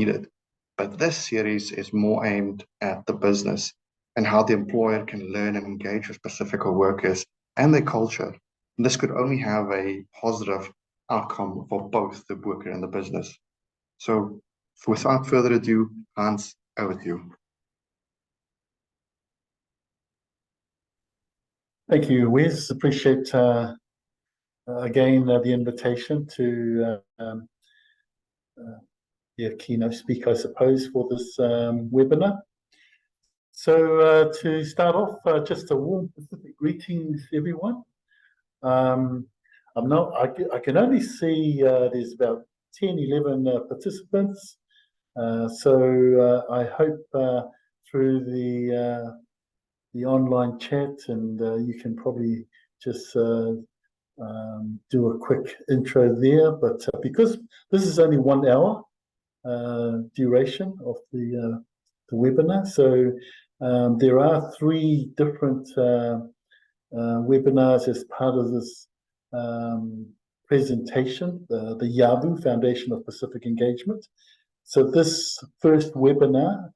needed. But this series is more aimed at the business and how the employer can learn and engage with Pasifika workers and their culture. And this could only have a positive outcome for both the worker and the business. So without further ado, Hans, over to you. Thank you, Wes. Appreciate again the invitation to be a keynote speaker, I suppose, for this webinar. So to start off, just a warm Pacific greetings, everyone. I can only see there's about 10, 11 participants. So I hope through the online chat, and you can probably just do a quick intro there. But because this is only 1 hour duration of the webinar, so there are 3 different webinars as part of this presentation, the Yavu Foundation of Pacific Engagement. So this first webinar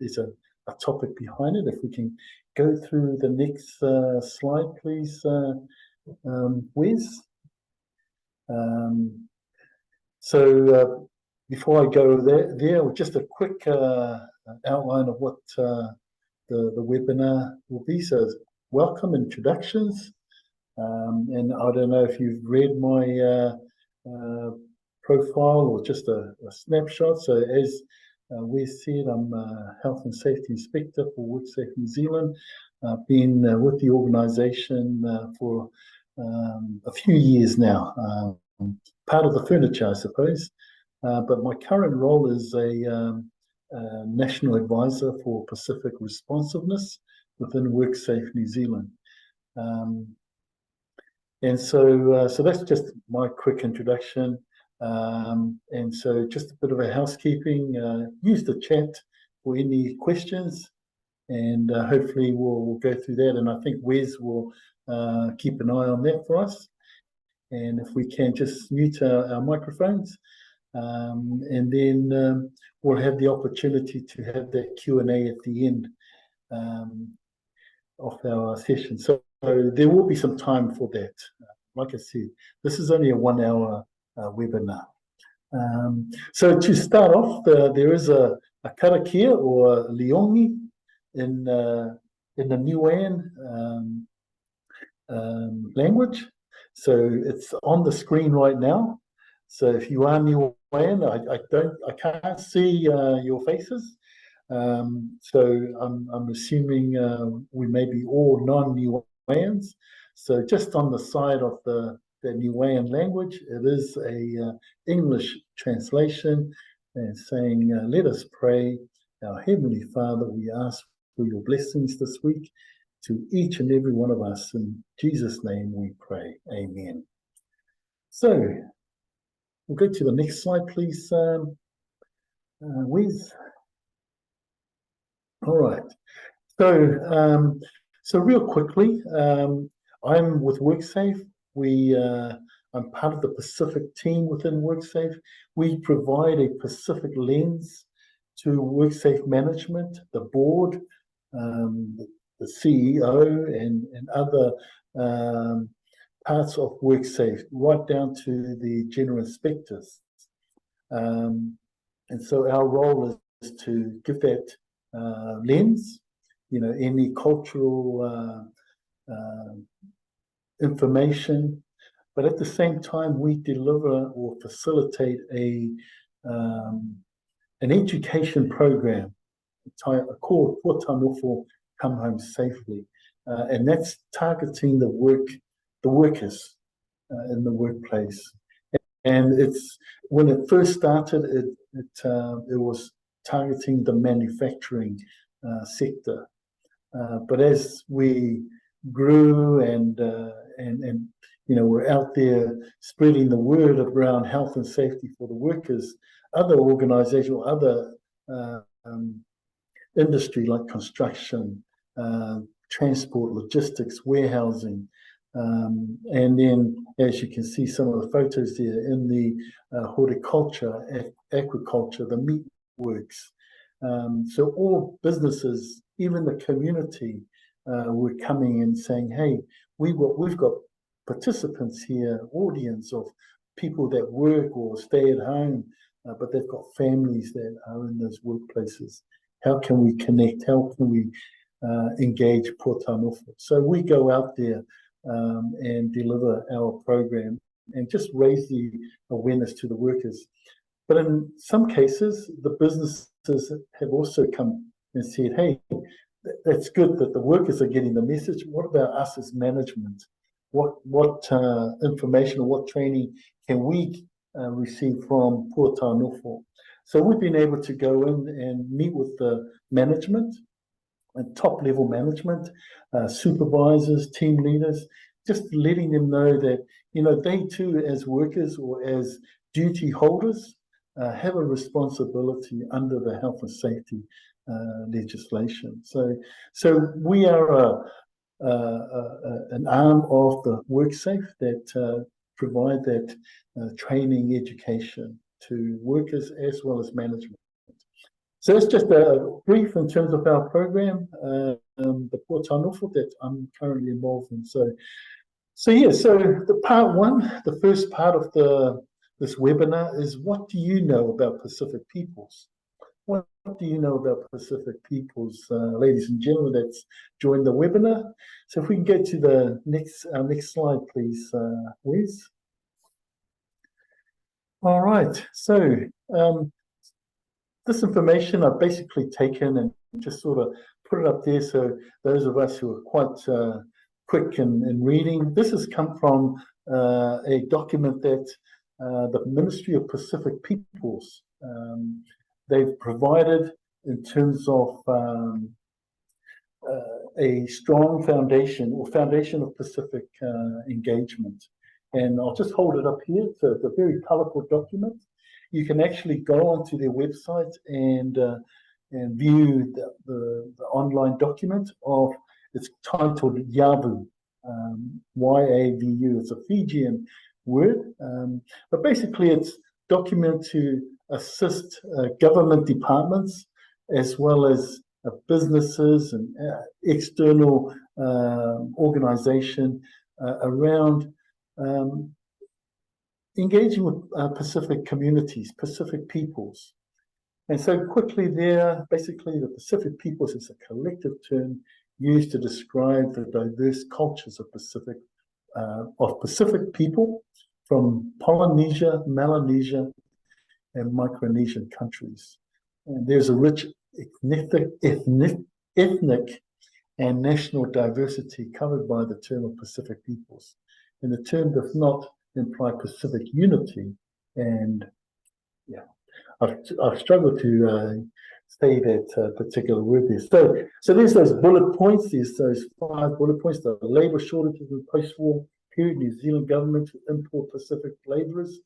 is a topic behind it. If we can go through the next slide, please, Wes. So before I go there, just a quick outline of what the webinar will be. So welcome, introductions. And I don't know if you've read my profile or just a snapshot. So as Wes said, I'm a Health and Safety Inspector for WorkSafe New Zealand. I've been with the organisation for a few years now, part of the furniture, I suppose. But my current role is a National Advisor for Pacific Responsiveness within WorkSafe New Zealand. And so that's just my quick introduction. And so just a bit of a housekeeping. Use the chat for any questions, and hopefully we'll go through that. And I think Wes will keep an eye on that for us. And if we can just mute our microphones, and then we'll have the opportunity to have that Q&A at the end of our session. So there will be some time for that. Like I said, this is only a 1 hour webinar. So to start off, there is a karakia or leongi in the Niuean language. So it's on the screen right now. So if you are Niuean, I can't see your faces. So I'm assuming we may be all non-Niueans. So just on the side of the Niuean language, it is a English translation and saying, let us pray. Our Heavenly Father, we ask for your blessings this week to each and every one of us. In Jesus' name we pray. Amen. So we'll go to the next slide, please, Wes. All right. So real quickly, I'm with WorkSafe. I'm part of the Pacific team within WorkSafe. We provide a Pacific lens to WorkSafe management, the board, the CEO, and other parts of WorkSafe, right down to the general inspectors. And so our role is to give that lens, any cultural information, but at the same time we deliver or facilitate an education program called Potanofo Come Home Safely, and that's targeting the workers in the workplace. And it's when it first started, it was targeting the manufacturing sector, but as we grew and we're out there spreading the word around health and safety for the workers, other organizations, other industry like construction, transport, logistics, warehousing, And then, as you can see, some of the photos there in the horticulture, aquaculture, the meat works. So all businesses, even the community, were coming and saying, "Hey, we've got participants here, audience of people that work or stay at home, but they've got families that are in those workplaces. How can we connect? How can we engage Portanofo?" So we go out there and deliver our program and just raise the awareness to the workers. But in some cases, the businesses have also come and said, "Hey, that's good that the workers are getting the message. What about us as management? What information or what training can we receive from Portanofo?" So we've been able to go in and meet with the management and top level management, supervisors, team leaders, just letting them know that, they too, as workers or as duty holders, have a responsibility under the health and safety legislation. So we are an arm of the WorkSafe that provide that training education to workers as well as management. So that's just a brief in terms of our program, the Portanofo that I'm currently involved in. So the part one, the first part of this webinar is, what do you know about Pacific peoples? What do you know about Pacific peoples, ladies and gentlemen that's joined the webinar? So if we can get to the next slide, please, Wes. All right, so this information I've basically taken and just sort of put it up there, so those of us who are quite quick in reading, this has come from a document that the Ministry of Pacific Peoples, they've provided in terms of a strong foundation or foundation of Pacific engagement. And I'll just hold it up here. So it's a very colorful document. You can actually go onto their website and view the online document of, it's titled Yavu, Y-A-V-U. It's a Fijian word, but basically it's document to assist government departments as well as businesses and external organization around engaging with Pacific communities, Pacific peoples. And so quickly there, basically the Pacific peoples is a collective term used to describe the diverse cultures of Pacific people from Polynesia, Melanesia, and Micronesian countries. And there's a rich ethnic and national diversity covered by the term of Pacific peoples. And the term does not imply Pacific unity. And yeah, I've struggled to say that particular word there. So there's those bullet points. There's those 5 bullet points. The labour shortages in the post-war period, New Zealand government to import Pacific labourers.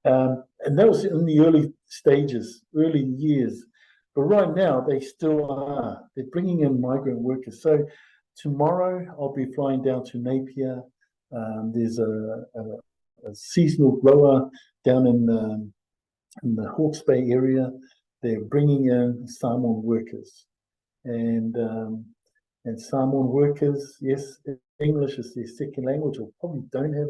And that was in the early stages, early years. But right now, they still are. They're bringing in migrant workers. So tomorrow, I'll be flying down to Napier. There's a seasonal grower down in the Hawke's Bay area. They're bringing in Samoan workers. And Samoan workers, yes, English is their second language, or probably don't have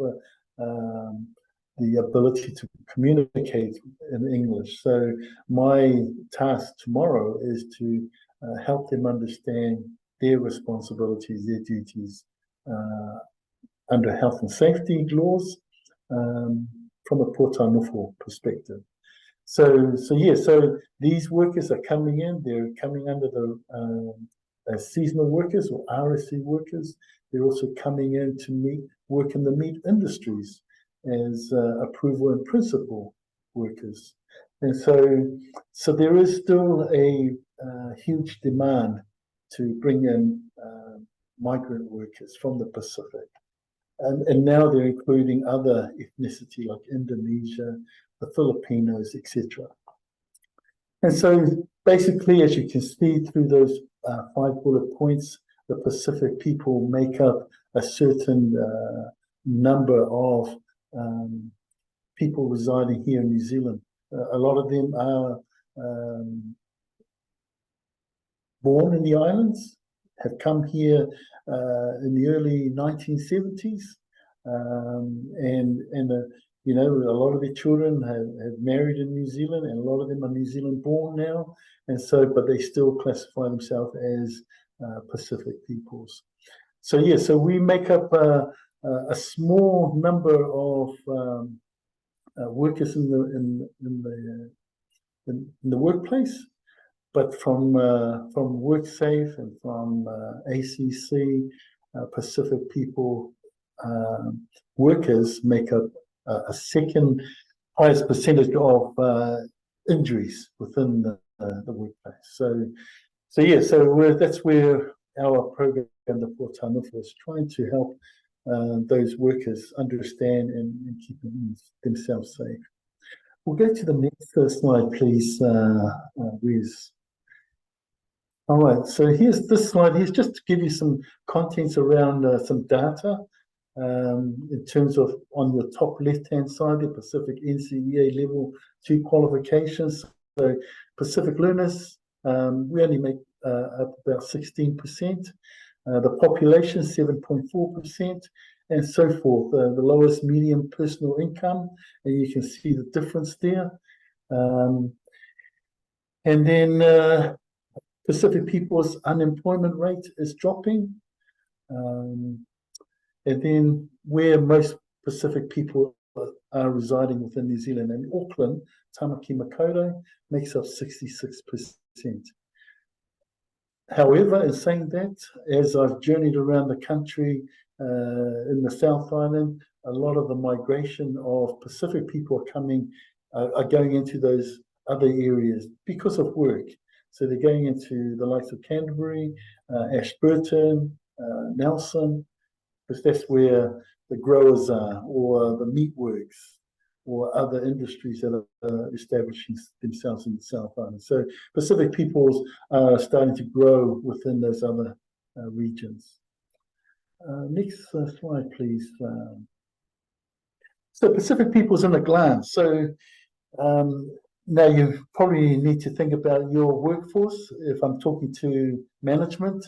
the ability to communicate in English. So my task tomorrow is to help them understand their responsibilities, their duties under health and safety laws from a Portanofo perspective. So these workers are coming in. They're coming under the seasonal workers or RSC workers. They're also coming in to work in the meat industries as approval and principal workers. And so there is still a huge demand to bring in migrant workers from the Pacific. And now they're including other ethnicity like Indonesia, the Filipinos, etc. And so basically, as you can see through those 5 bullet points, the Pacific people make up a certain number of people residing here in New Zealand. A lot of them are born in the islands, have come here in the early 1970s, and you know, a lot of their children have married in New Zealand, and a lot of them are New Zealand born now, and so, but they still classify themselves as Pacific peoples. So yeah, so we make up a small number of workers in the workplace, but from WorkSafe and from ACC, Pacific People workers make up a second highest percentage of injuries within the workplace. So yeah, so that's where our program, the Portanofa, is trying to help those workers understand and keep themselves safe. We'll go to the next slide, please, Riz. All right, so here's this slide. Here's just to give you some contents around some data in terms of, on your top left-hand side, the Pacific NCEA Level 2 qualifications. So Pacific learners, we only make up about 16%. The population, 7.4%, and so forth. The lowest median personal income, and you can see the difference there. And then Pacific people's unemployment rate is dropping. And then where most Pacific people are residing within New Zealand, and Auckland, Tamaki Makaurau, makes up 66%. However, in saying that, as I've journeyed around the country in the South Island, a lot of the migration of Pacific people are going into those other areas because of work. So they're going into the likes of Canterbury, Ashburton, Nelson, because that's where the growers are, or the meat works, or other industries that are establishing themselves in the South Island. So Pacific peoples are starting to grow within those other regions. Next slide, please. So Pacific peoples in a glance. So now you probably need to think about your workforce if I'm talking to management.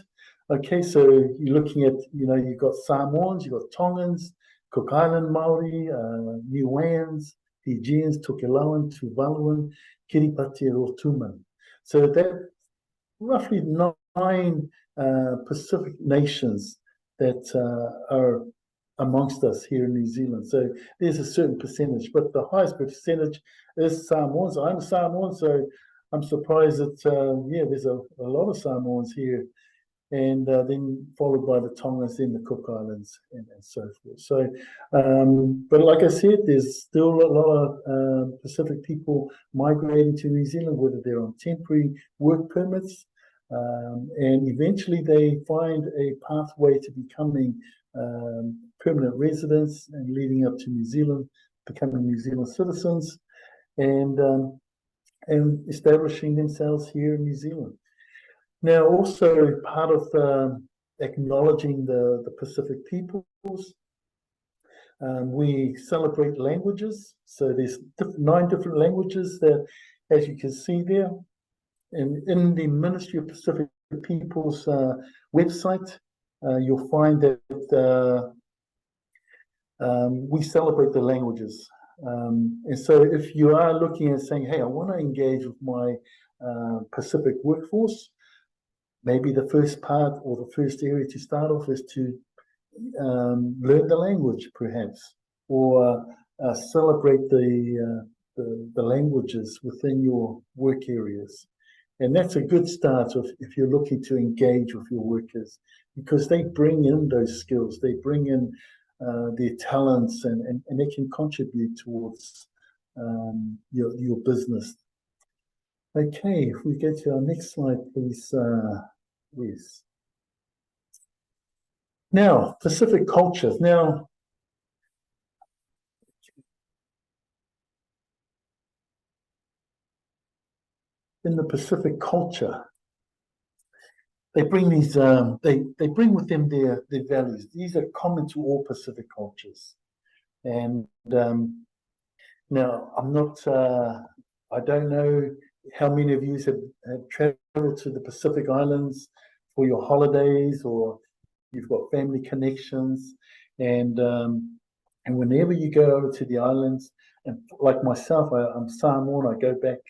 Okay, so you're looking at, you know, you've got Samoans, you've got Tongans, Cook Island Maori, Niueans, Fijians, Tokelauan, Tuvaluan, Kiribati, Rotuman. So that roughly 9 Pacific nations that are amongst us here in New Zealand. So there's a certain percentage, but the highest percentage is Samoans. I'm Samoan, so I'm surprised that, yeah, there's a lot of Samoans here. And then followed by the Tongas, then the Cook Islands, and so forth. So, but like I said, there's still a lot of Pacific people migrating to New Zealand, whether they're on temporary work permits, and eventually they find a pathway to becoming permanent residents and leading up to New Zealand, becoming New Zealand citizens, and establishing themselves here in New Zealand. Now, also part of acknowledging the Pacific peoples, we celebrate languages. So there's 9 different languages that, as you can see there, and in the Ministry of Pacific Peoples website, you'll find that we celebrate the languages. And so if you are looking at saying, hey, I want to engage with my Pacific workforce, maybe the first part or the first area to start off is to learn the language, perhaps, or celebrate the languages within your work areas. And that's a good start if you're looking to engage with your workers, because they bring in those skills, they bring in their talents, and they can contribute towards your business. Okay, if we go to our next slide, please. Yes. Now, Pacific cultures. Now, in the Pacific culture, they bring these they bring with them their values. These are common to all Pacific cultures. And now I'm not I don't know how many of you have traveled to the Pacific Islands for your holidays, or you've got family connections, and whenever you go over to the islands, and like myself, I'm Samoan. I go back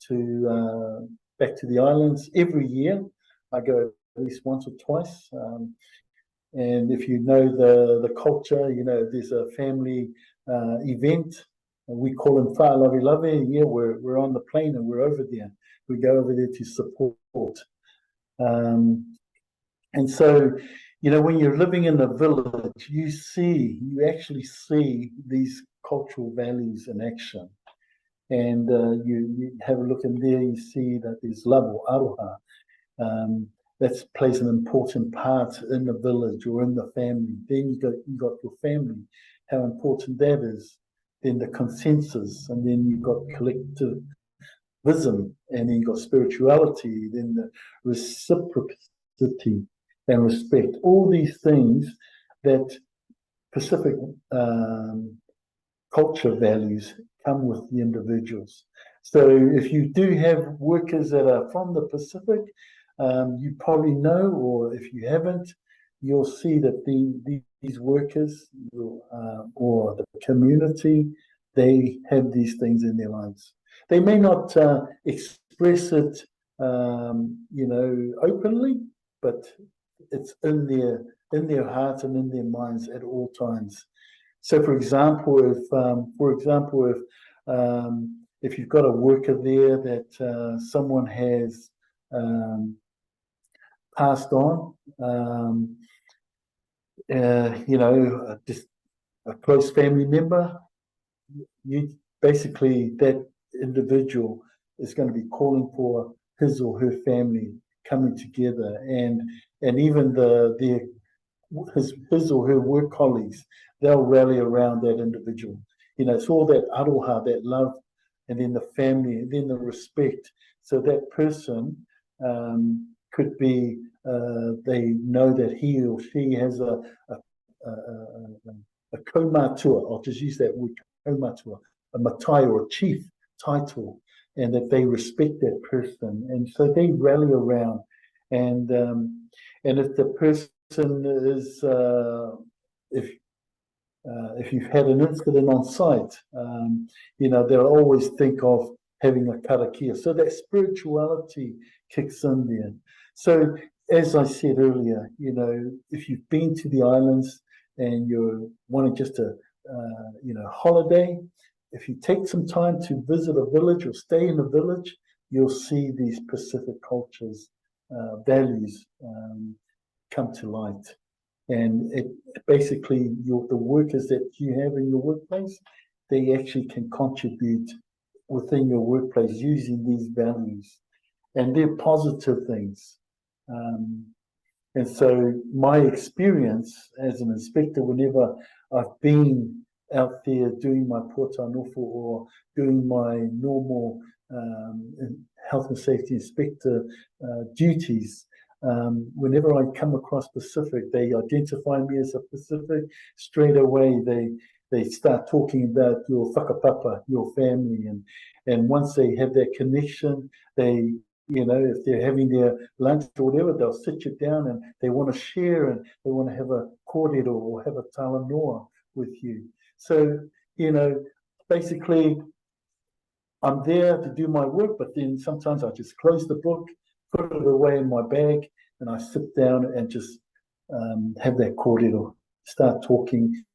to the islands every year. I go at least once or twice. And if you know the culture, you know there's a family event. We call them whaalawi. Yeah, we're on the plane and we're over there. We go over there to support. And so, you know, when you're living in a village, you actually see these cultural values in action. And you have a look in there, you see that there's love or aroha. That plays an important part in the village or in the family. Then you got your family, how important that is. Then the consensus, and then you've got collectivism, and then you've got spirituality, then the reciprocity and respect. All these things that Pacific culture values come with the individuals. So if you do have workers that are from the Pacific, you probably know, or if you haven't, you'll see that these workers or the community, they have these things in their lives. They may not express it, you know, openly, but it's in their hearts and in their minds at all times. So, for example, if you've got a worker there that someone has passed on, you know, just a close family member, you basically that individual is going to be calling for his or her family coming together, and even his or her work colleagues, they'll rally around that individual. You know, it's all that aroha, that love, and then the family, and then the respect. So that person could be, they know that he or she has a kaumatua. I'll just use that word, kaumatua, a matai or a chief title, and that they respect that person, and so they rally around. And if the person is if you've had an incident on site, you know, they'll always think of having a karakia. So that spirituality kicks in there. So as I said earlier, you know, if you've been to the islands and you're wanting just a you know, holiday, if you take some time to visit a village or stay in a village, you'll see these Pacific cultures values come to light. And it basically, the workers that you have in your workplace, they actually can contribute within your workplace using these values, and they're positive things. And so my experience as an inspector, whenever I've been out there doing my portanofu or doing my normal health and safety inspector duties, whenever I come across Pacific, they identify me as a Pacific. Straight away, they start talking about your whakapapa, your family, and once they have that connection, they, you know, if they're having their lunch or whatever, they'll sit you down and they want to share and they want to have a kōrero or have a talanoa with you. So, you know, basically, I'm there to do my work, but then sometimes I just close the book, put it away in my bag, and I sit down and just have that kōrero, start talking.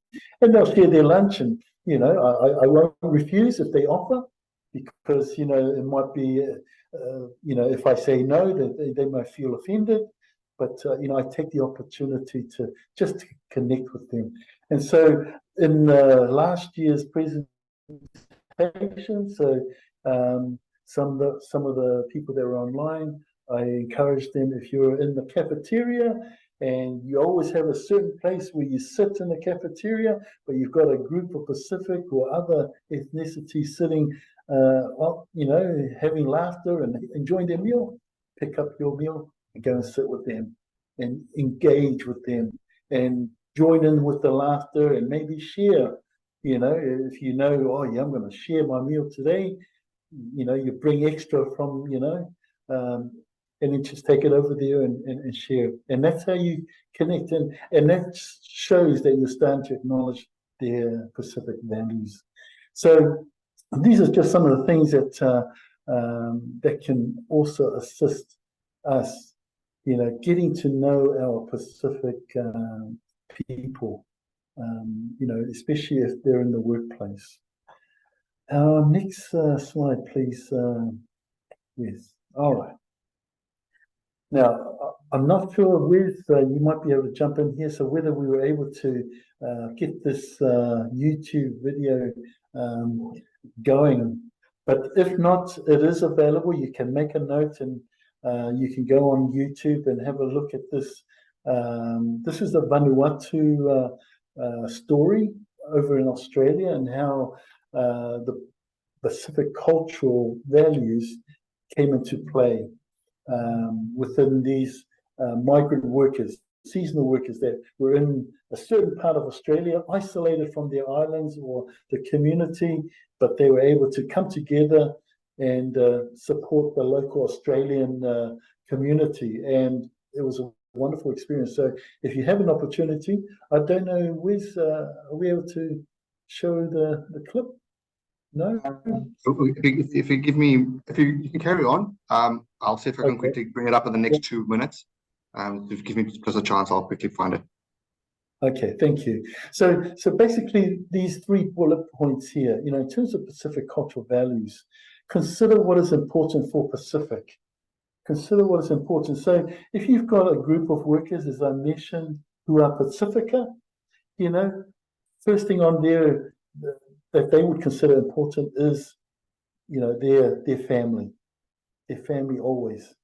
And they'll share their lunch, and, you know, I won't refuse if they offer, because, you know, it might be, you know, if I say no, they might feel offended. But, you know, I take the opportunity to just connect with them. And so in last year's presentation, so some of the people that were online, I encouraged them, if you're in the cafeteria and you always have a certain place where you sit in the cafeteria, but you've got a group of Pacific or other ethnicities sitting, well, you know, having laughter and enjoying their meal, pick up your meal and go and sit with them and engage with them and join in with the laughter and maybe share. If oh yeah, I'm going to share my meal today, you bring extra from, and then just take it over there and share. And that's how you connect. And that shows that you're starting to acknowledge their Pacific values. So these are just some of the things that that can also assist us, getting to know our Pacific people, especially if they're in the workplace. Next slide, please. Yes. All right. Now, I'm not sure with you might be able to jump in here. So whether we were able to get this YouTube video going, but if not, it is available. You can make a note and you can go on YouTube and have a look at this. This is the Vanuatu story over in Australia and how the Pacific cultural values came into play within these migrant workers, seasonal workers that were in a certain part of Australia, isolated from their islands or the community, but they were able to come together and support the local Australian community. And it was a wonderful experience. So if you have an opportunity, I don't know, Wiz, are we able to show the clip? No? If you give me, you can carry on. I'll see if I can quickly bring it up in the next 2 minutes. If you give me just a chance, I'll quickly find it. Okay, thank you. So basically, these 3 bullet points here, in terms of Pacific cultural values, consider what is important for Pacific. Consider what is important. So if you've got a group of workers, as I mentioned, who are Pacifica, first thing on there that they would consider important is, their family always.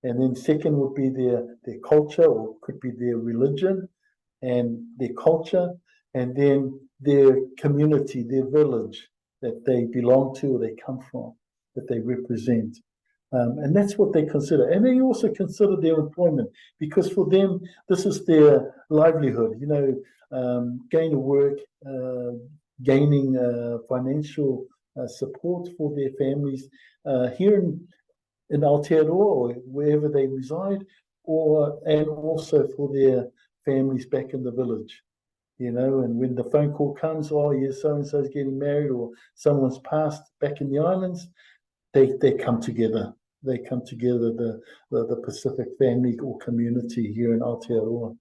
And then second would be their culture, or could be their religion and their culture, and then their community, their village that they belong to or they come from, that they represent. And that's what they consider. And they also consider their employment, because for them, this is their livelihood, going to work, gaining financial support for their families here in Aotearoa or wherever they reside, and also for their families back in the village. And when the phone call comes, oh yes, so-and-so's getting married or someone's passed back in the islands, they come together. They come together, the Pacific family or community here in Aotearoa.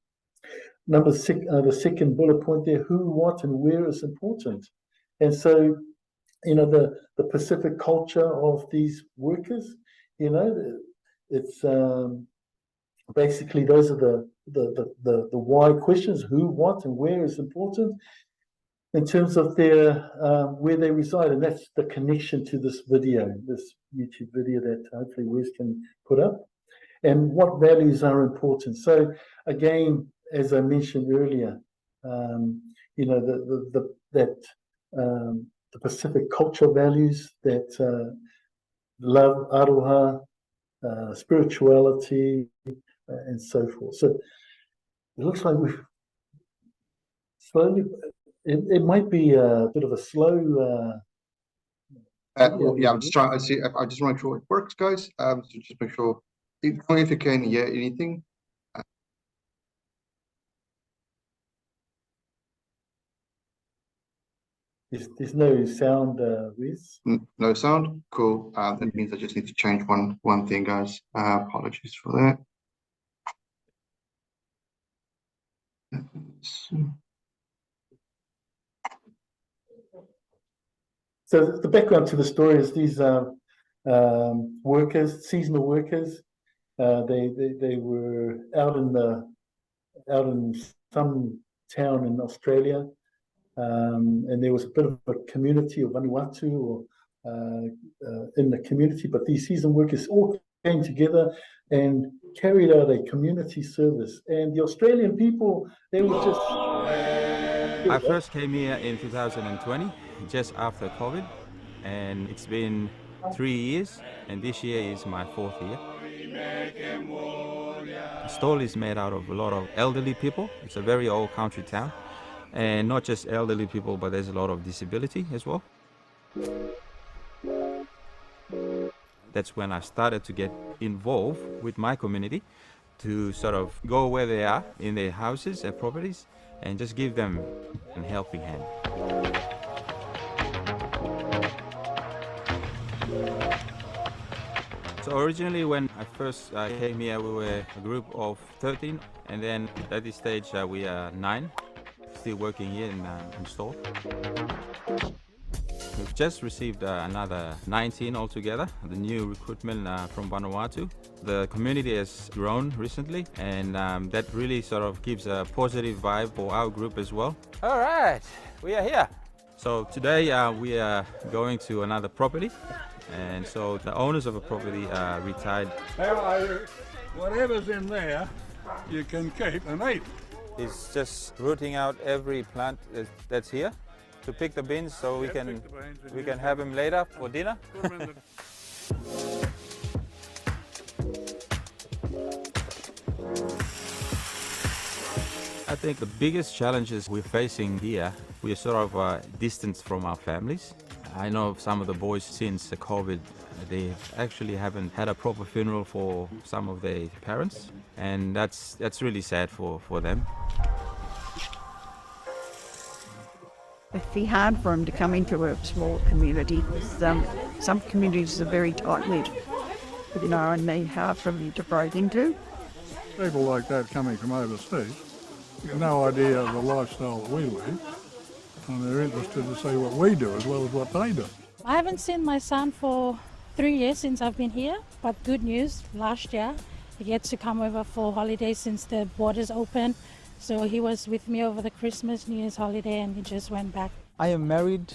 Number 6, the second bullet point there, who, what, and where is important. And so, the Pacific culture of these workers, it's basically those are the why questions, who, what, and where is important in terms of their where they reside, and that's the connection to this video, this YouTube video that hopefully Wes can put up, and what values are important. So again, as I mentioned earlier, the Pacific cultural values that love, aroha, spirituality, and so forth. So it looks like we've slowly. It might be a bit of a slow. Yeah, I'm just trying. I see. I just want to make sure it works, guys. So just make sure. Tell me if you can hear anything. There's no sound, Wiz. No sound. Cool. That means I just need to change one thing, guys. Apologies for that. So the background to the story is these workers, seasonal workers. They were out in some town in Australia, and there was a bit of a community of Vanuatu or in the community, but these season workers all came together and carried out a community service. And the Australian people, they were just. I first came here in 2020, just after COVID, and it's been 3 years, and this year is my 4th year. The stall is made out of a lot of elderly people. It's a very old country town. And not just elderly people, but there's a lot of disability as well. That's when I started to get involved with my community to sort of go where they are in their houses and properties and just give them a helping hand. So originally when I first came here, we were a group of 13, and then at this stage we are 9, still working here in store. We've just received another 19 altogether, the new recruitment from Vanuatu. The community has grown recently, and that really sort of gives a positive vibe for our group as well. All right, we are here. So today we are going to another property, and so the owners of a property are retired. Whatever's in there, you can keep and eat. He's just rooting out every plant that's here to pick the beans, so we can have him later for dinner. I think the biggest challenges we're facing here, we're sort of distanced from our families. I know some of the boys since the COVID, they actually haven't had a proper funeral for some of their parents, and that's really sad for them. It'd be hard for them to come into a small community because some communities are very tight-knit, and they're hard for them to break into. People like that coming from overseas, have no idea of the lifestyle that we live, and they're interested to see what we do as well as what they do. I haven't seen my son for 3 years since I've been here, but good news, last year he gets to come over for holidays since the borders open. So he was with me over the Christmas, New Year's holiday, and he just went back. I am married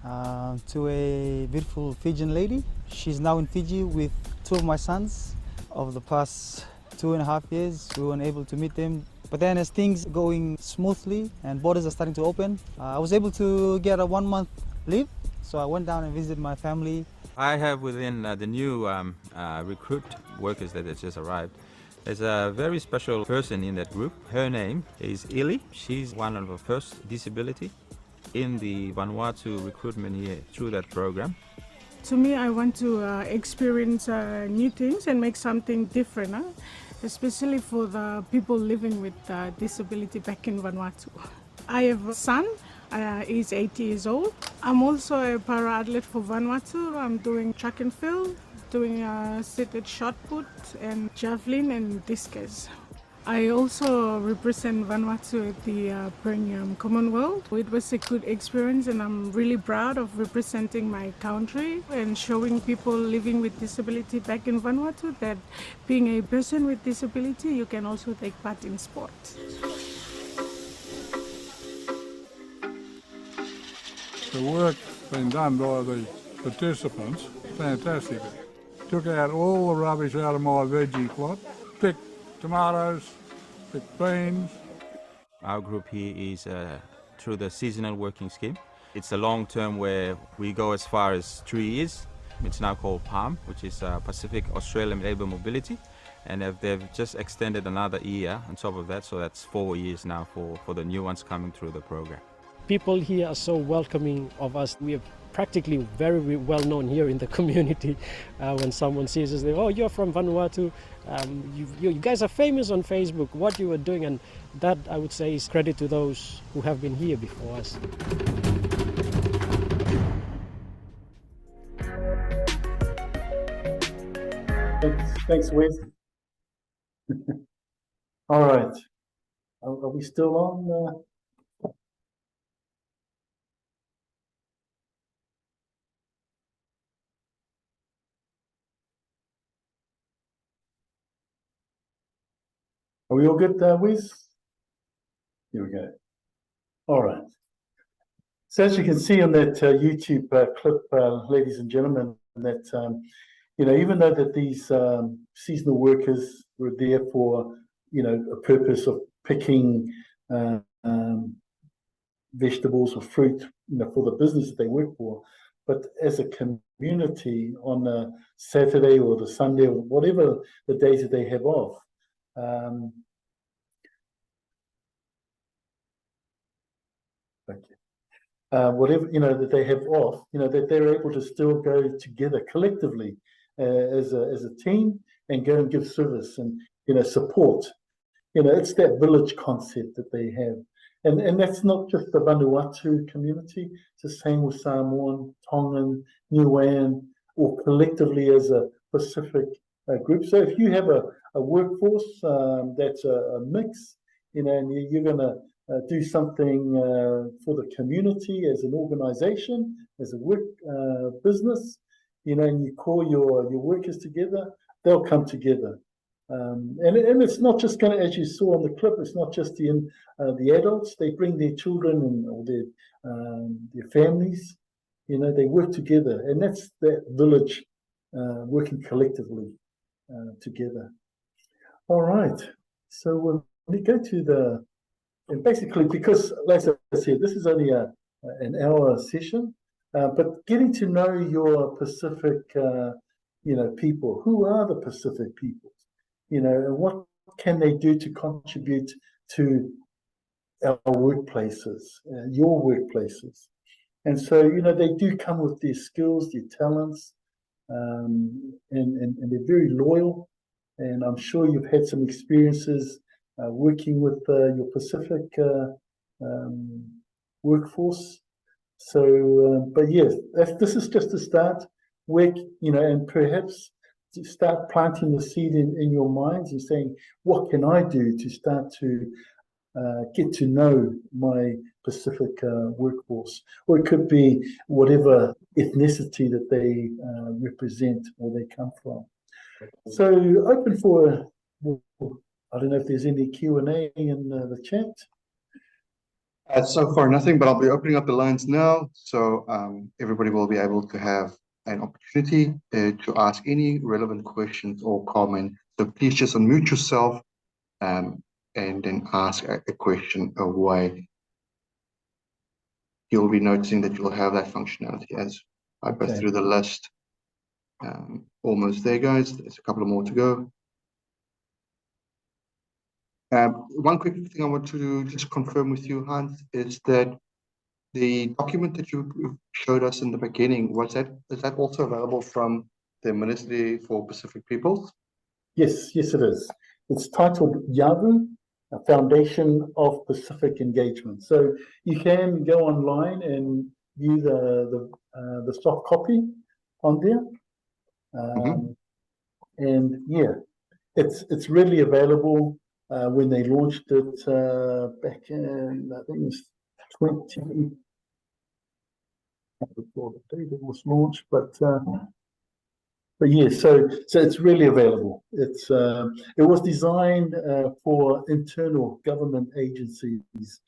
to a beautiful Fijian lady. She's now in Fiji with 2 of my sons. Over the past 2.5 years, we weren't able to meet them. But then as things going smoothly and borders are starting to open, I was able to get a 1-month leave. So I went down and visited my family. I have within the new recruit workers that have just arrived, there's a very special person in that group. Her name is Ili. She's one of the first disability in the Vanuatu recruitment here through that program. To me, I want to experience new things and make something different, especially for the people living with disability back in Vanuatu. I have a son. He's 80 years old. I'm also a para-athlete for Vanuatu. I'm doing track and field, doing seated shot put and javelin and discus. I also represent Vanuatu at the Premium Commonwealth. It was a good experience, and I'm really proud of representing my country and showing people living with disability back in Vanuatu that being a person with disability, you can also take part in sports. The work being done by the participants, fantastic. Took out all the rubbish out of my veggie plot, picked tomatoes, picked beans. Our group here is through the seasonal working scheme. It's a long term where we go as far as 3 years. It's now called PALM, which is Pacific Australian Labour Mobility. And they've just extended another year on top of that, so that's 4 years now for the new ones coming through the program. People here are so welcoming of us. We are practically very well known here in the community. When someone sees us, they go, "Oh, you're from Vanuatu. You guys are famous on Facebook, what you are doing." And that, I would say, is credit to those who have been here before us. Thanks, Wes. All right. Are we still on? Are we all good, Wes? Here we go. All right. So as you can see on that YouTube clip, ladies and gentlemen, that even though that these seasonal workers were there for a purpose of picking vegetables or fruit, for the business that they work for, but as a community on a Saturday or the Sunday or whatever the days that they have off, Okay. Whatever that they have off, that they're able to still go together collectively as a team and go and give service and support. It's that village concept that they have, and that's not just the Vanuatu community. It's the same with Samoan, Tongan, Niuean, or collectively as a Pacific group. So if you have a workforce that's a mix, and you're going to do something for the community as an organization, as a work business, and you call your workers together, they'll come together. And it's not just going to, as you saw on the clip, it's not just the adults. They bring their children or their families. They work together, and that's that village working collectively together. All right. So when we go to and basically, because, like I said, this is only an hour session, but getting to know your Pacific, people. Who are the Pacific peoples? And what can they do to contribute to our workplaces, your workplaces? And so, they do come with their skills, their talents, and they're very loyal. And I'm sure you've had some experiences working with your Pacific workforce. So, but yes, this is just a start. Work, and perhaps to start planting the seed in your minds and saying, what can I do to start to get to know my Pacific workforce? Or it could be whatever ethnicity that they represent or they come from. So open for, I don't know if there's any Q&A in the chat. So far, nothing, but I'll be opening up the lines now. So everybody will be able to have an opportunity to ask any relevant questions or comment. So please just unmute yourself and then ask a question away. You'll be noticing that you'll have that functionality as I go through the list. Almost there, guys. There's a couple more to go. One quick thing I want to just confirm with you, Hans, is that the document that you showed us in the beginning, is that also available from the Ministry for Pacific Peoples? Yes, it is. It's titled Yavu Foundation of Pacific Engagement. So you can go online and view the soft copy on there. And yeah, it's readily available. When they launched it back in, I think it was 20. I can't recall the date it was launched, but yeah, so it's really available. It was designed for internal government agencies,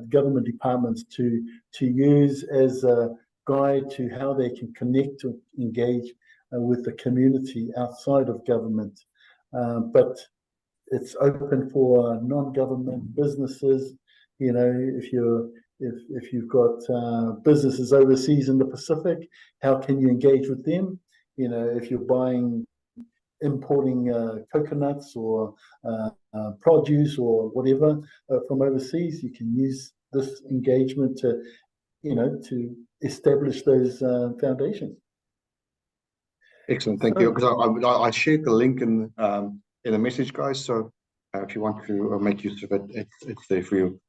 government departments to use as a guide to how they can connect or engage with the community outside of government, but it's open for non-government businesses. If you've got businesses overseas in the Pacific, how can you engage with them? If you're importing coconuts or produce or whatever from overseas, you can use this engagement to establish those foundations. Excellent, thank you. Because I shared the link in the message, guys. So if you want to make use of it, it's there for you.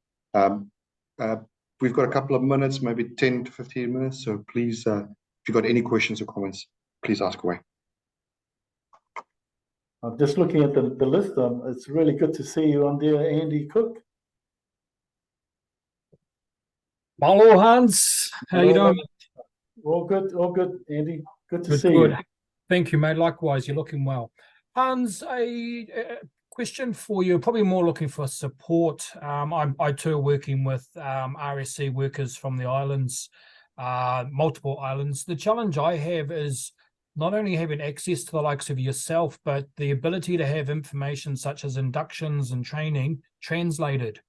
We've got a couple of minutes, maybe 10 to 15 minutes. So please, if you've got any questions or comments, please ask away. I'm just looking at the list. It's really good to see you on there, Andy Cook. Hello, Hans. How you doing? All good, Andy. Good to see you. Thank you, mate. Likewise, you're looking well. Hans, a question for you, probably more looking for support. I too are working with RSC workers from the islands, multiple islands. The challenge I have is not only having access to the likes of yourself, but the ability to have information such as inductions and training translated.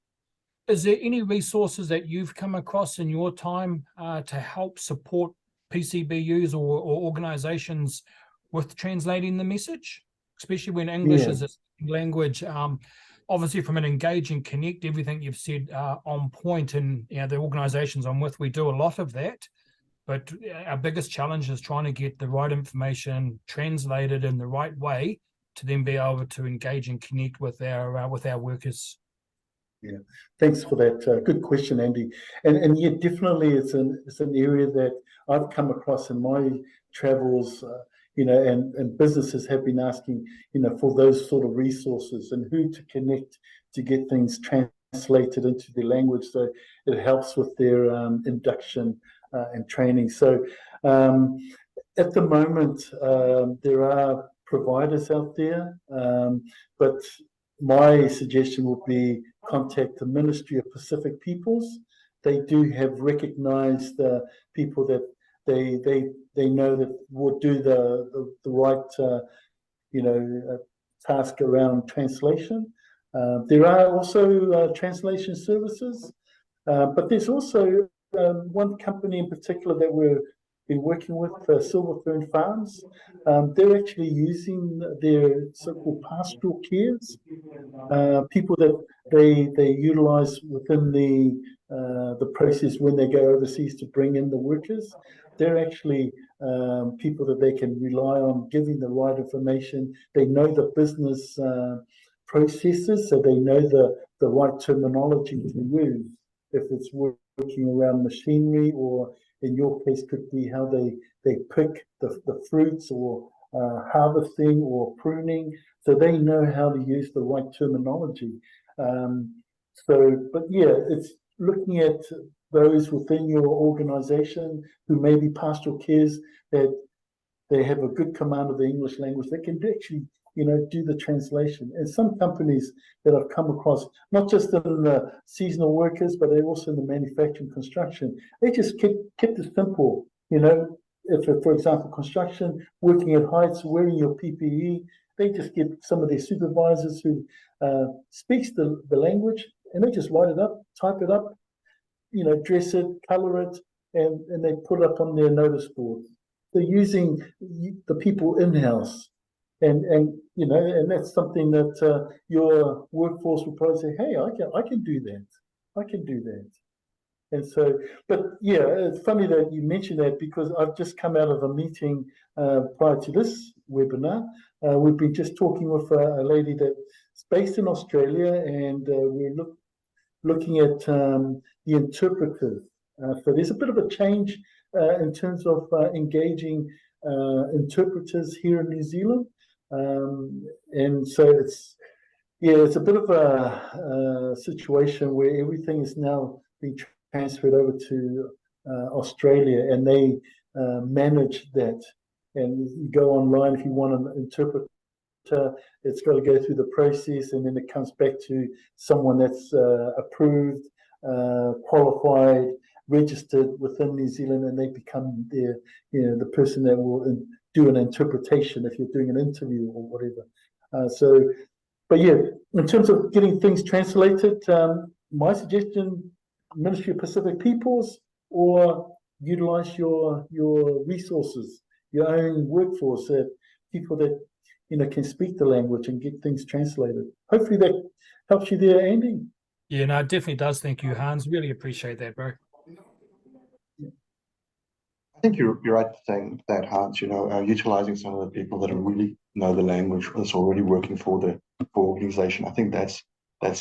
Is there any resources that you've come across in your time to help support PCBUs or organizations with translating the message? especially when English Yeah. is a second language. Obviously, from an engage and connect, everything you've said on point, and the organisations I'm with, we do a lot of that. But our biggest challenge is trying to get the right information translated in the right way to then be able to engage and connect with our workers. Yeah, thanks for that. Good question, Andy. And yeah, definitely, it's an area that I've come across in my travels. And businesses have been asking, for those sort of resources and who to connect to get things translated into their language. So it helps with their induction and training. So at the moment, there are providers out there, but my suggestion would be contact the Ministry of Pacific Peoples. They do have recognized people that they know that will do the right task around translation. There are also translation services, but there's also one company in particular that we've been working with, Silver Fern Farms. They're actually using their so-called pastoral cares, people that they utilize within the process when they go overseas to bring in the workers. They're actually people that they can rely on giving the right information. They know the business processes, so they know the right terminology to use. If it's working around machinery, or in your case could be how they pick the fruits, or harvesting or pruning, so they know how to use the right terminology. But yeah, it's looking at those within your organization who may be pastoral cares, that they have a good command of the English language. They can actually, do the translation. And some companies that I've come across, not just in the seasonal workers, but they're also in the manufacturing construction, they just kept it simple. If, for example, construction, working at heights, wearing your PPE, they just get some of their supervisors who speaks the language, and they just write it up, type it up, dress it, color it, and they put it up on their notice board. They're using the people in-house. And that's something that your workforce will probably say, hey, I can do that. I can do that. And so, but yeah, it's funny that you mentioned that, because I've just come out of a meeting prior to this webinar. We've been just talking with a lady that's based in Australia, and we're looking at the interpreters. So there's a bit of a change in terms of engaging interpreters here in New Zealand. And so it's a bit of a situation where everything is now being transferred over to Australia, and they manage that. And you go online if you want an interpreter. It's got to go through the process, and then it comes back to someone that's approved, qualified, registered within New Zealand, and they become the person that will do an interpretation if you're doing an interview or whatever. But yeah, in terms of getting things translated, my suggestion, Ministry of Pacific Peoples, or utilize your resources, your own workforce, people that can speak the language and get things translated. Hopefully that helps you there, Andy. Yeah, no, it definitely does. Thank you, Hans. Really appreciate that, bro. I think you're right saying that, Hans. Utilizing some of the people that really know the language, that's already working for the organization. I think that's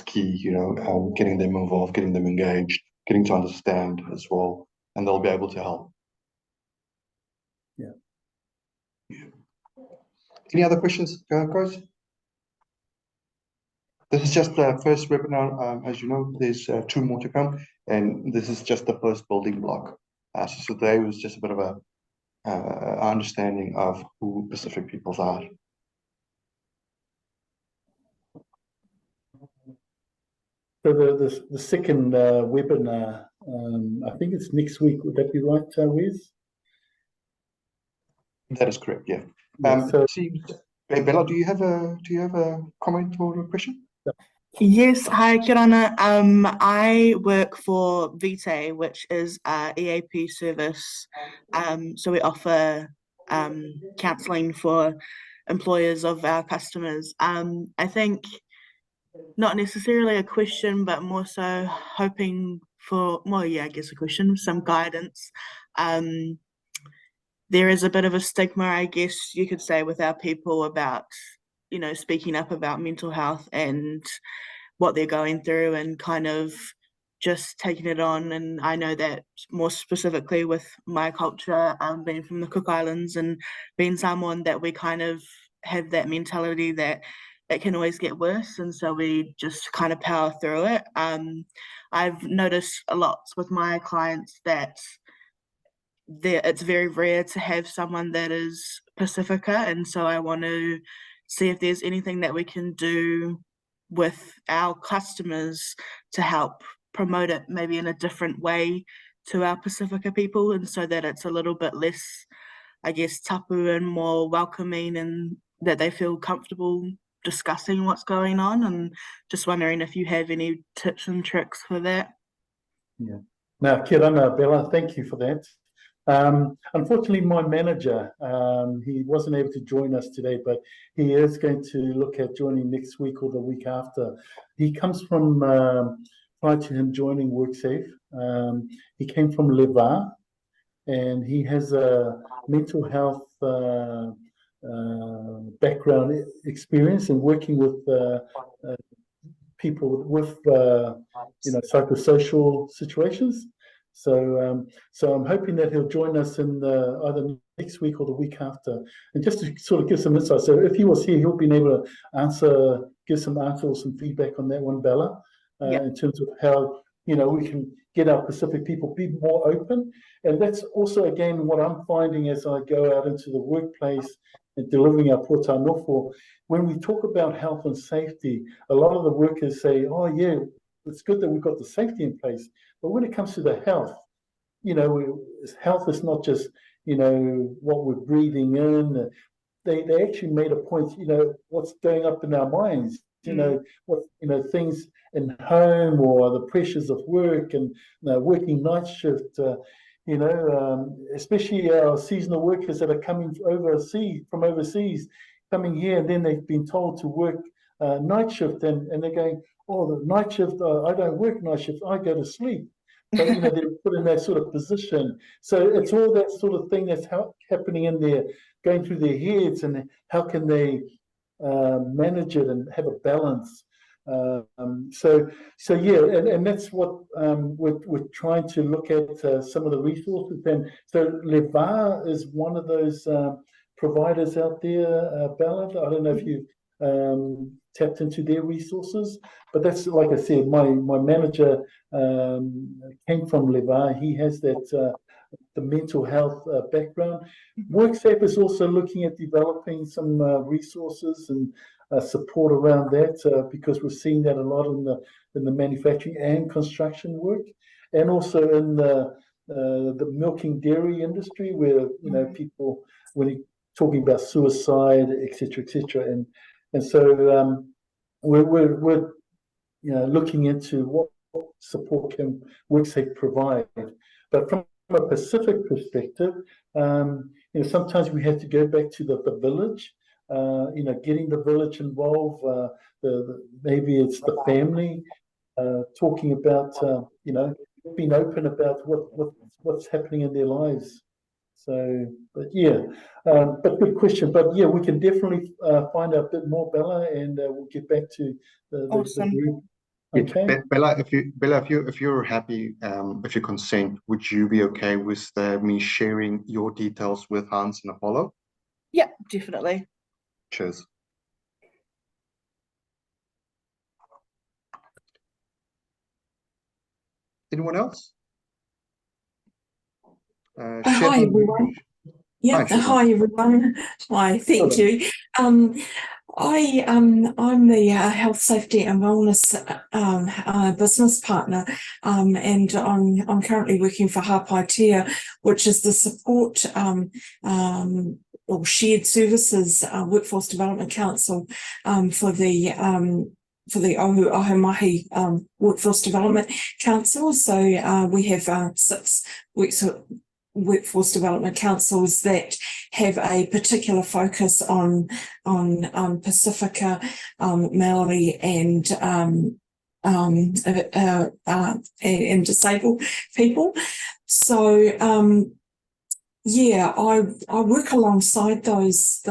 key. Getting them involved, getting them engaged, getting to understand as well, and they'll be able to help. Yeah. Any other questions, guys? This is just the first webinar. As you know, there's 2 more to come, and this is just the first building block. So today was just a bit of a understanding of who Pacific Peoples are. So the second webinar, I think it's next week. Would that be right, Wes? That is correct. Yeah. Bella, do you have a comment or a question? Yes, hi, kia ora. I work for Vitae, which is a EAP service. So we offer counselling for employers of our customers. I think not necessarily a question, but more so hoping for, well, yeah, I guess a question, some guidance. There is a bit of a stigma, I guess you could say, with our people about, you know, speaking up about mental health and what they're going through and kind of just taking it on. And I know that more specifically with my culture, being from the Cook Islands and being Samoan, that we kind of have that mentality that it can always get worse, and so we just kind of power through it. I've noticed a lot with my clients that it's very rare to have someone that is Pasifika, and so I want to see if there's anything that we can do with our customers to help promote it maybe in a different way to our Pasifika people, and so that it's a little bit less, I guess, tapu and more welcoming, and that they feel comfortable discussing what's going on. And just wondering if you have any tips and tricks for that. Yeah. Now, kia ora, Bella, thank you for that. Unfortunately, my manager, he wasn't able to join us today, but he is going to look at joining next week or the week after. He comes from, prior to him joining WorkSafe, he came from Leva, and he has a mental health background experience in working with people with you know, psychosocial situations. So I'm hoping that he'll join us in either next week or the week after. And just to sort of give some insight, so if he was here, he'll be able to give some answer or some feedback on that one, Bella, in terms of how, you know, we can get our Pacific people be more open. And that's also, again, what I'm finding as I go out into the workplace and delivering our pōtā nofo. When we talk about health and safety, a lot of the workers say, oh yeah, it's good that we've got the safety in place. But when it comes to the health, you know, health is not just, you know, what we're breathing in. They actually made a point, you know, what's going up in our minds, you know, what, you know, things in home or the pressures of work and working night shift, you know, especially our seasonal workers that are coming from overseas, coming here, and then they've been told to work night shift, and they're going, oh, the night shift, I don't work night shift, I go to sleep. But, you know, they're put in that sort of position. So it's all that sort of thing that's happening in there, going through their heads, and how can they manage it and have a balance. So yeah, and that's what we're trying to look at, some of the resources. And so Leva is one of those providers out there, Bella. I don't know if you tapped into their resources, but that's, like I said, my manager came from Leva. He has that the mental health background. WorkSafe is also looking at developing some resources and support around that, because we're seeing that a lot in the manufacturing and construction work, and also in the milking dairy industry, where, you know, people, when you're talking about suicide, etc., and so we're you know, looking into what support can WorkSafe provide. But from a Pacific perspective, you know, sometimes we have to go back to the village, you know, getting the village involved, maybe it's the family, talking about, you know, being open about what's happening in their lives. So, but yeah, but good question. But yeah, we can definitely find out a bit more, Bella, and we'll get back to the group. Okay. Bella, if you're happy, if you consent, would you be okay with me sharing your details with Hans and Apollo? Yeah, definitely. Cheers. Anyone else? Hi everyone. Yeah, hi everyone. Hi, thank you. I'm the health, safety and wellness business partner, and I'm currently working for Hapaitea, which is the support or shared services workforce development council for the Ohu Mahi Workforce Development Council. So we have 6 workforce development councils that have a particular focus on Pasifika, Maori, and disabled people. So yeah, I work alongside those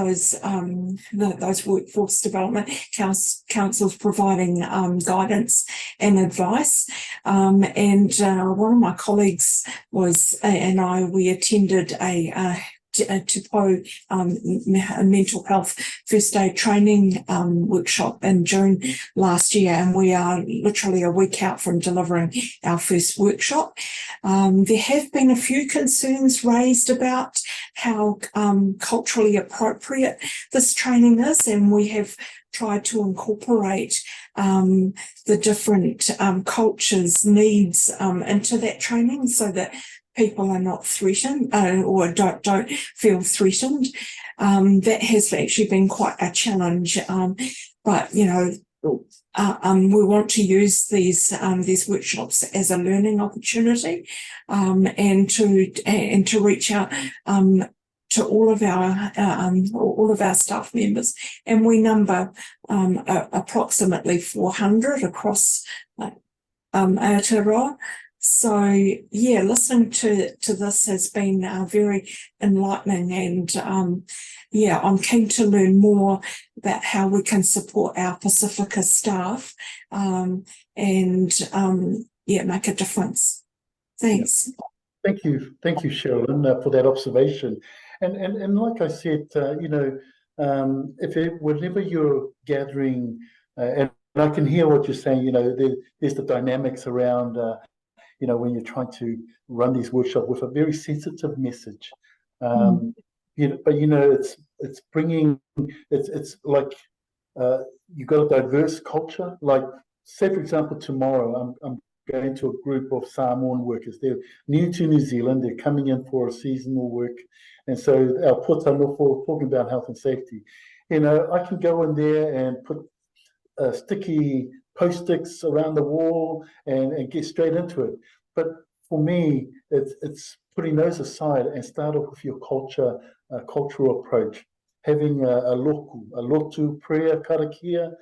workforce development councils, providing guidance and advice. And one of my colleagues we attended a Tupo mental health first aid training workshop in June last year, and we are literally a week out from delivering our first workshop. There have been a few concerns raised about how culturally appropriate this training is, and we have tried to incorporate the different cultures' needs into that training so that people are not threatened or don't feel threatened. That has actually been quite a challenge, but you know, we want to use these workshops as a learning opportunity, and to reach out to all of our staff members, and we number approximately 400 across Aotearoa. So yeah, listening to this has been very enlightening, and yeah, I'm keen to learn more about how we can support our Pasifika staff, and yeah, make a difference. Thanks. Yeah. Thank you, Sherilyn, for that observation. And like I said, you know, whenever you're gathering, and I can hear what you're saying, you know, there's the dynamics around. You know, when you're trying to run these workshops with a very sensitive message, you know, but you know, it's bringing, it's like you've got a diverse culture. Like, say for example, tomorrow I'm going to a group of Samoan workers. They're new to New Zealand. They're coming in for a seasonal work, and so our pōtano talking about health and safety. You know, I can go in there and put sticky post-its around the wall and get straight into it. But for me, it's putting those aside and start off with your cultural approach, having a lotu prayer, karakia,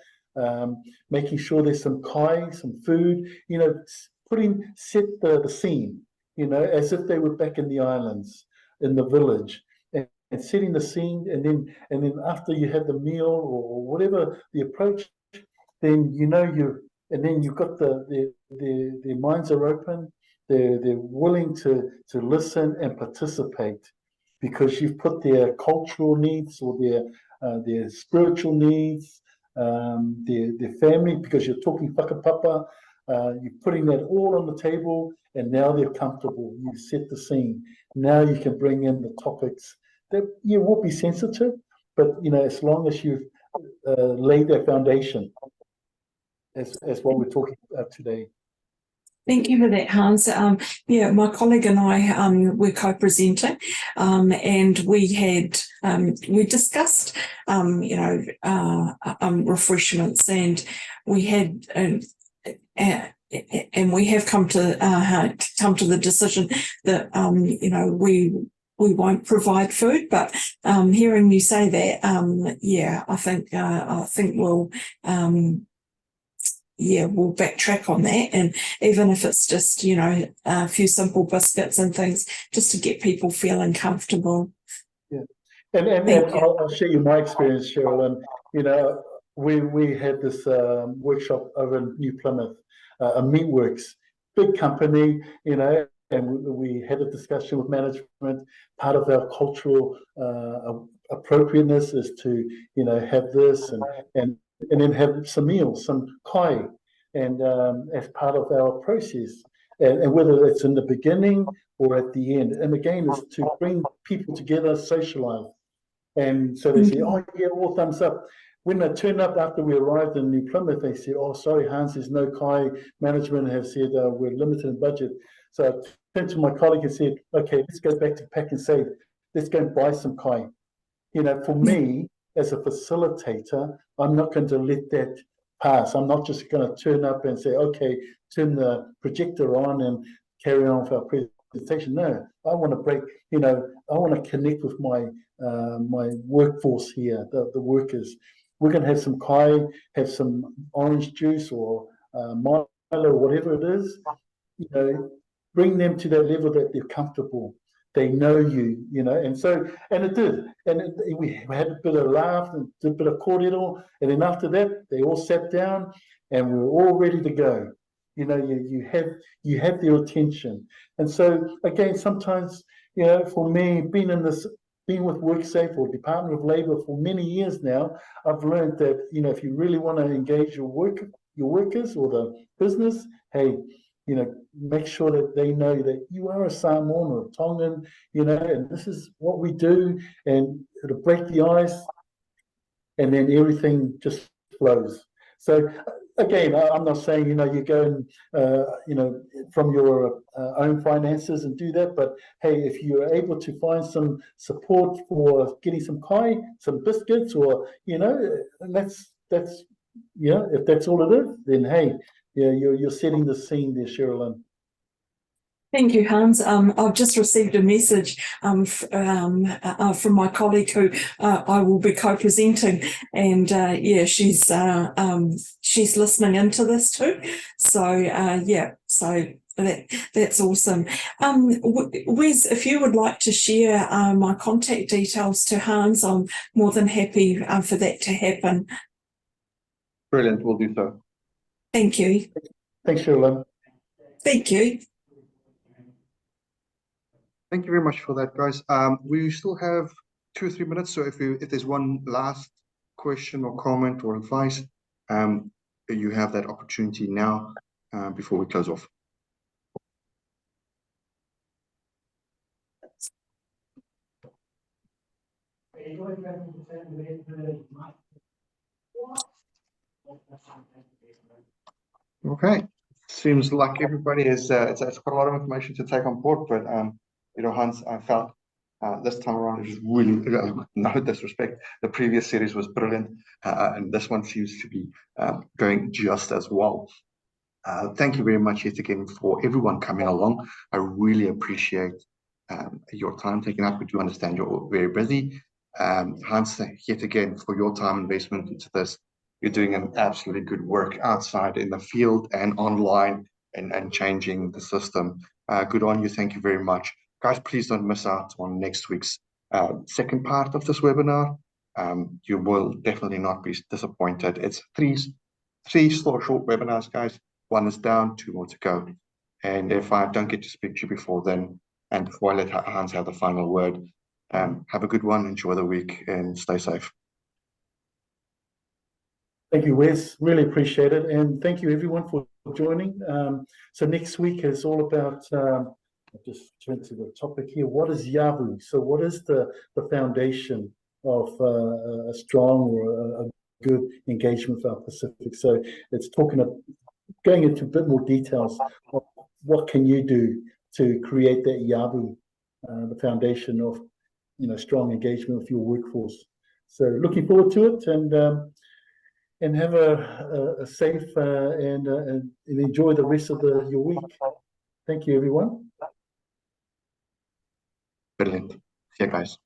making sure there's some kai, some food, you know, set the scene, you know, as if they were back in the islands, in the village, and setting the scene, and then after you have the meal or whatever the approach, then you know you've got their minds are open, they're willing to listen and participate, because you've put their cultural needs or their spiritual needs, their family, because you're talking whakapapa, you're putting that all on the table, and now they're comfortable. You set the scene. Now you can bring in the topics that you will be sensitive, but you know, as long as you've laid that foundation, as what we're talking about today. Thank you for that, Hans. Yeah, my colleague and I were co-presenting, and we discussed, you know, refreshments, and we had, and we have come to the decision that you know, we won't provide food, but hearing you say that, yeah, I think we'll. Yeah, we'll backtrack on that, and even if it's just, you know, a few simple biscuits and things, just to get people feeling comfortable. Yeah, and I'll share you my experience, Cheryl. And you know, we had this workshop over in New Plymouth, a Meatworks, big company, you know, and we had a discussion with management. Part of our cultural appropriateness is to, you know, have this and then have some meals, some kai, and as part of our process, and whether it's in the beginning or at the end. And again, is to bring people together, socialize. And so they say, oh yeah, all thumbs up. When they turned up after we arrived in New Plymouth, they said, oh, sorry, Hans, there's no kai. Management have said we're limited in budget. So I turned to my colleague and said, okay, let's go back to Pack and Save. Let's go and buy some kai. You know, for me, as a facilitator, I'm not going to let that pass. I'm not just going to turn up and say, okay, turn the projector on and carry on with our representation. No, I want to break, I want to connect with my my workforce here, the workers. We're going to have some kai, have some orange juice or Milo or whatever it is, bring them to that level that they're comfortable. They know you, and it did. And we had a bit of laugh and a bit of cordial. And then after that, they all sat down and we were all ready to go. You have their attention. And so again, sometimes, for me, being with WorkSafe or Department of Labour for many years now, I've learned that, if you really want to engage your workers or the business, hey, make sure that they know that you are a Samoan or a Tongan, and this is what we do, and it'll break the ice, and then everything just flows. So again, I'm not saying, you go and, from your own finances and do that, but hey, if you're able to find some support for getting some kai, some biscuits, or, that's, if that's all it is, then hey, you're setting the scene there, Sherilyn. Thank you, Hans. I've just received a message from my colleague who I will be co-presenting, and she's listening into this too. So so that's awesome. Wes, if you would like to share my contact details to Hans, I'm more than happy for that to happen. Brilliant, we'll do so. Thank you. Thanks, Sherilyn. Thank you. Thank you very much for that, guys. We still have 2 or 3 minutes, so if there's one last question or comment or advice, you have that opportunity now before we close off. Okay, seems like everybody is, it's quite a lot of information to take on board, but Hans, I felt this time around it was really, no disrespect, the previous series was brilliant, and this one seems to be going just as well. Thank you very much yet again for everyone coming along. I really appreciate your time taken up. We do understand you're very busy. Hans, yet again, for your time investment into this. You're doing an absolutely good work outside in the field and online and changing the system. Good on you. Thank you very much. Guys, please don't miss out on next week's second part of this webinar. You will definitely not be disappointed. It's three short webinars, guys. 1 is down, 2 more to go. And if I don't get to speak to you before then, and before I let Hans have the final word, have a good one, enjoy the week, and stay safe. Thank you, Wes. Really appreciate it. And thank you, everyone, for joining. So next week is all about, I'll just turn to the topic here. What is Yavu? So what is the foundation of a strong or a good engagement with our Pacific? So it's going into a bit more details of what can you do to create that Yavu, the foundation of strong engagement with your workforce. So looking forward to it, and have a safe and enjoy the rest of your week. Thank you, everyone. Brilliant. See you guys.